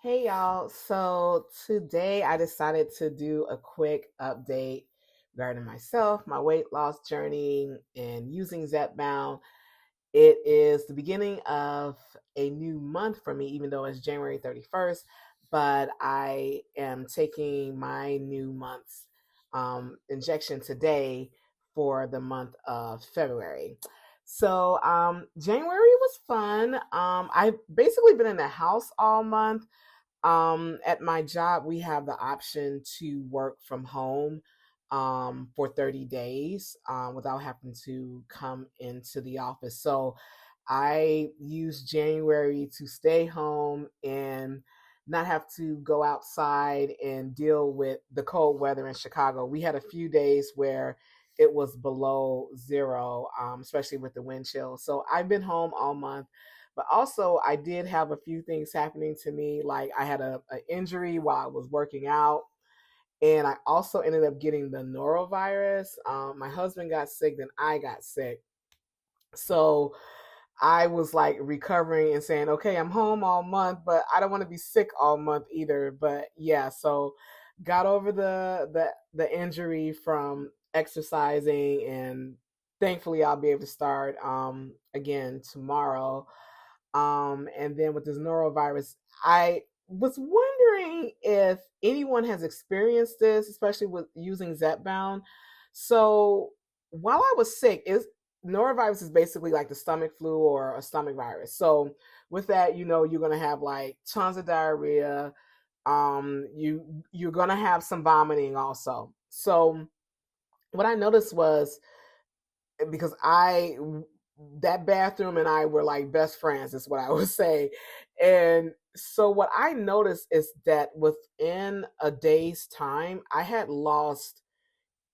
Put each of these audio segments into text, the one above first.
Hey y'all. So today I decided to do a quick update regarding myself, my weight loss journey, and using Zepbound. It is the beginning of a new month for me, even though it's January 31st, but I am taking my new month's injection today for the month of February. January was fun. I've basically been in the house all month. At my job, we have the option to work from home for 30 days without having to come into the office. So I used January to stay home and not have to go outside and deal with the cold weather in Chicago. We had a few days where it was below zero, especially with the wind chill. So I've been home all month, but also I did have a few things happening to me. Like I had an injury while I was working out, and I also ended up getting the norovirus. My husband got sick, then I got sick. So I was like recovering and saying, okay, I'm home all month, but I don't want to be sick all month either. But yeah, so got over the injury from exercising, and thankfully I'll be able to start again tomorrow. And then with this norovirus, I was wondering if anyone has experienced this, especially with using Zepbound. So while I was sick, is norovirus is basically like the stomach flu or a stomach virus. So with that, you're gonna have like tons of diarrhea. You're gonna have some vomiting also. So what I noticed was, because I that bathroom and I were like best friends, is what I would say. And so what I noticed is that within a day's time, I had lost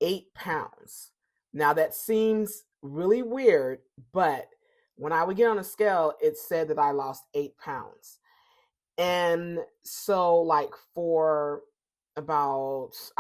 8 pounds. Now that seems really weird, but when I would get on a scale, it said that I lost 8 pounds. And so like I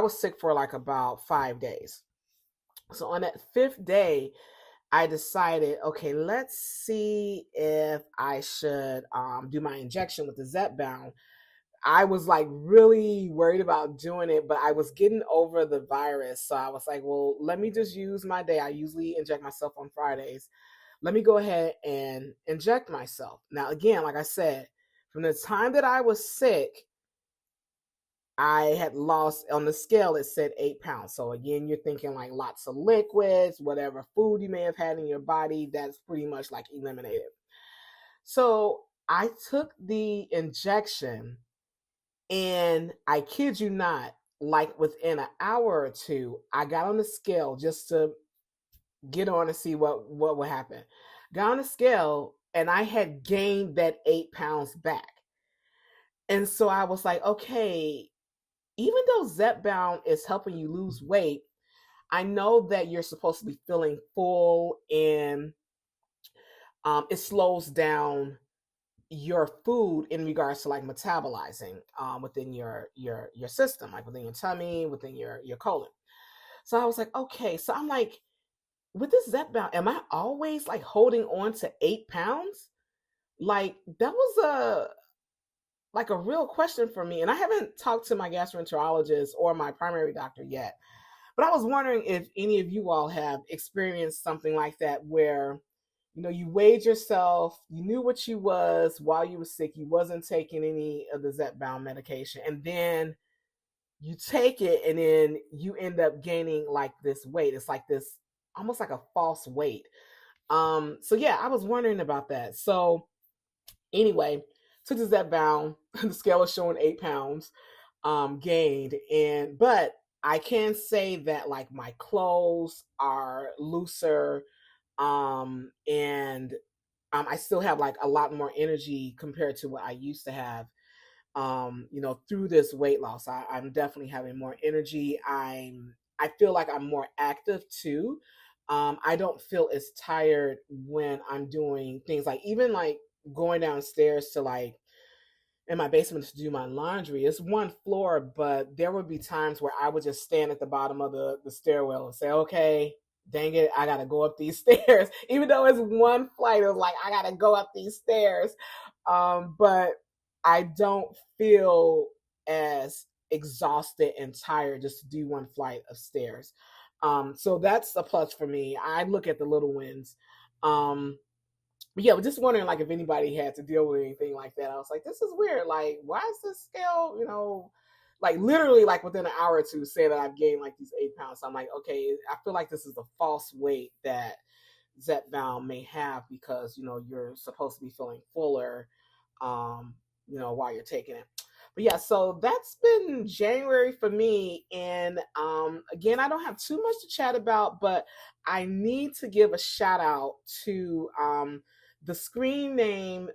was sick for like about 5 days. So on that fifth day, I decided, okay, let's see if I should do my injection with the Zepbound. I was like really worried about doing it, but I was getting over the virus. So I was like, well, let me just use my day. I usually inject myself on Fridays. Let me go ahead and inject myself. Now, again, like I said, from the time that I was sick, I had lost, on the scale, it said 8 pounds. So again, you're thinking like lots of liquids, whatever food you may have had in your body, that's pretty much like eliminated. So I took the injection, and I kid you not, like within an hour or two, I got on the scale just to get on to see what would happen. Got on the scale, and I had gained that 8 pounds back. And so I was like, okay, even though Zepbound is helping you lose weight, I know that you're supposed to be feeling full, and it slows down your food in regards to like metabolizing within your system, like within your tummy, within your colon. So I was like, okay. So I'm like, with this Zepbound, am I always like holding on to 8 pounds? Like that was a real question for me, and I haven't talked to my gastroenterologist or my primary doctor yet. But I was wondering if any of you all have experienced something like that, where you weighed yourself, you knew what you was while you were sick, you wasn't taking any of the Zepbound medication, and then you take it, and then you end up gaining like this weight. It's like this, almost like a false weight. So yeah, I was wondering about that. So anyway, took the Zepbound. The scale is showing 8 pounds gained, but I can say that like my clothes are looser, and I still have like a lot more energy compared to what I used to have. Through this weight loss, I'm definitely having more energy. I feel like I'm more active too. I don't feel as tired when I'm doing things like, even like going downstairs to like in my basement to do my laundry. It's one floor, but there would be times where I would just stand at the bottom of the stairwell and say, okay, dang it, I gotta go up these stairs. Even though it's one flight, it was like I gotta go up these stairs. But I don't feel as exhausted and tired just to do one flight of stairs. So that's a plus for me. I look at the little wins. But yeah, but just wondering like if anybody had to deal with anything like that. I was like, this is weird. Like, why is this scale, like literally like within an hour or two say that I've gained like these 8 pounds. So I'm like, okay, I feel like this is the false weight that Zepbound may have because, you're supposed to be feeling fuller, while you're taking it. But yeah, so that's been January for me. And again, I don't have too much to chat about, but I need to give a shout out to the screen name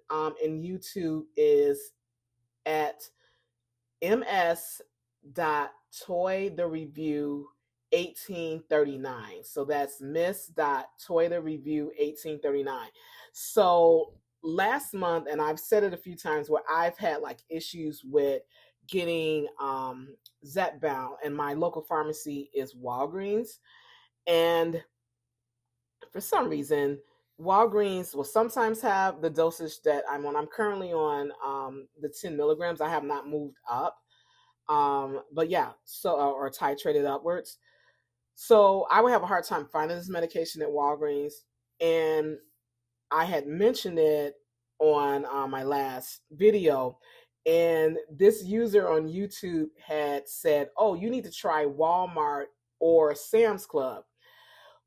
in YouTube is at ms.toythereview1839. So that's miss.toythereview1839. So last month, and I've said it a few times, where I've had like issues with getting Zepbound, and my local pharmacy is Walgreens. And for some reason, Walgreens will sometimes have the dosage that I'm on. I'm currently on the 10 milligrams. I have not moved up. But yeah, so or titrated upwards. So I would have a hard time finding this medication at Walgreens, and I had mentioned it on my last video, and this user on YouTube had said, "Oh, you need to try Walmart or Sam's Club."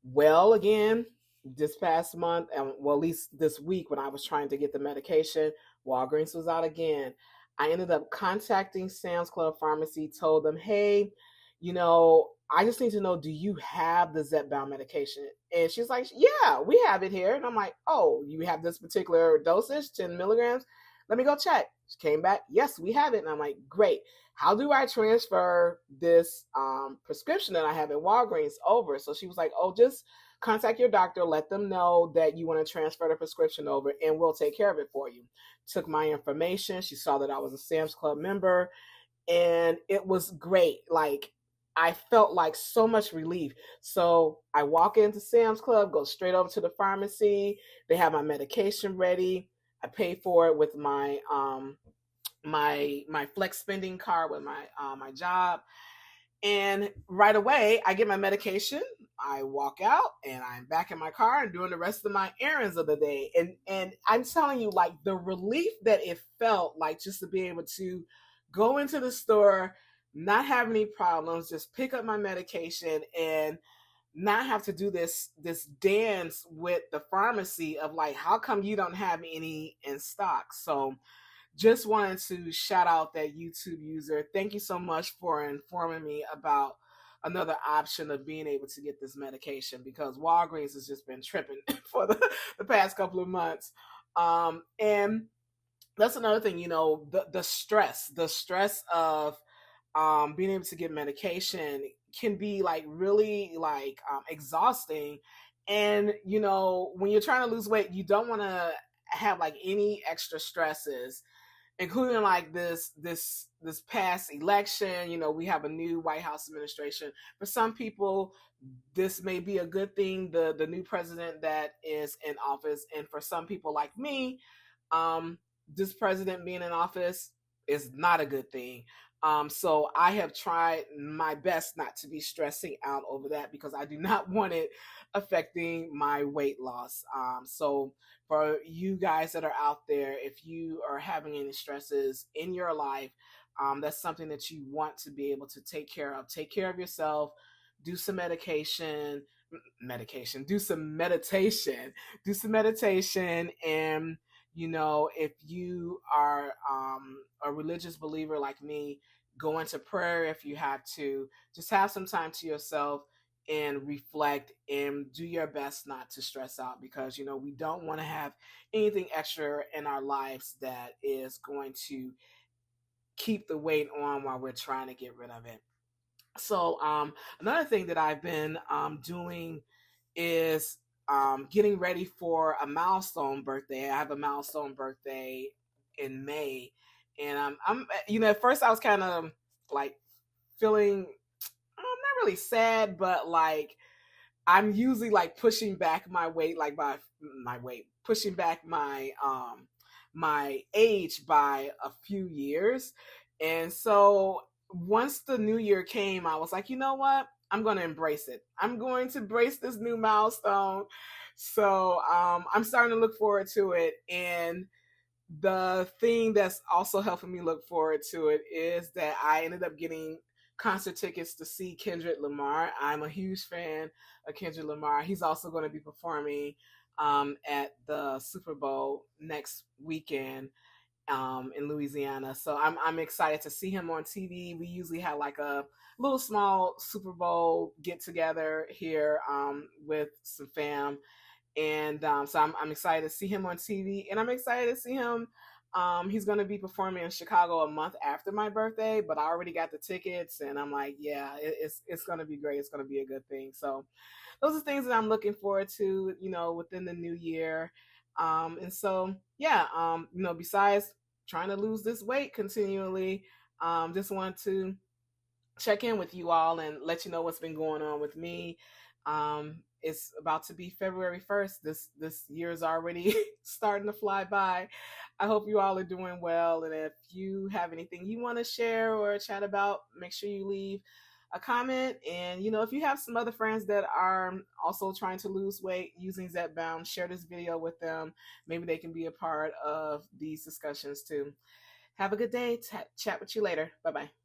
Well, again, this past month, and well, at least this week when I was trying to get the medication, Walgreens was out again. I ended up contacting Sam's Club Pharmacy, told them, hey, I just need to know, do you have the Zepbound medication? And she's like, yeah, we have it here. And I'm like, oh, you have this particular dosage, 10 milligrams? Let me go check. She came back, yes, we have it. And I'm like, great. How do I transfer this prescription that I have at Walgreens over? So she was like, oh, just contact your doctor, let them know that you want to transfer the prescription over, and we'll take care of it for you. Took my information. She saw that I was a Sam's Club member, and it was great. Like, I felt like so much relief. So I walk into Sam's Club, go straight over to the pharmacy. They have my medication ready. I pay for it with my my flex spending card with my job, and right away I get my medication. I walk out and I'm back in my car and doing the rest of my errands of the day. And I'm telling you, like, the relief that it felt like just to be able to go into the store, not have any problems, just pick up my medication and not have to do this dance with the pharmacy of like, how come you don't have any in stock? So just wanted to shout out that YouTube user. Thank you so much for informing me about another option of being able to get this medication, because Walgreens has just been tripping for the past couple of months. And that's another thing, the stress of being able to get medication can be like really like exhausting. And when you're trying to lose weight, you don't want to have like any extra stresses, including like this past election. We have a new White House administration. For some people, this may be a good thing, the new president that is in office, and for some people like me, this president being in office is not a good thing. So I have tried my best not to be stressing out over that, because I do not want it affecting my weight loss. So for you guys that are out there, if you are having any stresses in your life, that's something that you want to be able to take care of. Take care of yourself. Do some do some meditation. And if you are a religious believer like me, go into prayer if you have to. Just have some time to yourself and reflect and do your best not to stress out, because we don't want to have anything extra in our lives that is going to keep the weight on while we're trying to get rid of it. So another thing that I've been doing is getting ready for a milestone birthday. I have a milestone birthday in May, and I'm at first I was kind of like feeling not really sad, but like I'm usually like pushing back my weight, like pushing back my my age by a few years. And so once the new year came, I was like, you know what? I'm going to embrace it. I'm going to embrace this new milestone. So I'm starting to look forward to it. And the thing that's also helping me look forward to it is that I ended up getting concert tickets to see Kendrick Lamar. I'm a huge fan of Kendrick Lamar. He's also going to be performing at the Super Bowl next weekend in Louisiana. So I'm excited to see him on TV. We usually have like a little small Super Bowl get together here with some fam, and so I'm excited to see him on TV, and I'm excited to see him. He's going to be performing in Chicago a month after my birthday, but I already got the tickets, and I'm like, yeah, it's going to be great. It's going to be a good thing. So those are things that I'm looking forward to, within the new year. And so, yeah, besides trying to lose this weight continually, just want to check in with you all and let you know what's been going on with me. It's about to be February 1st. This year is already starting to fly by. I hope you all are doing well. And if you have anything you want to share or chat about, make sure you leave a comment. And, if you have some other friends that are also trying to lose weight using Zepbound, share this video with them. Maybe they can be a part of these discussions too. Have a good day. Chat with you later. Bye-bye.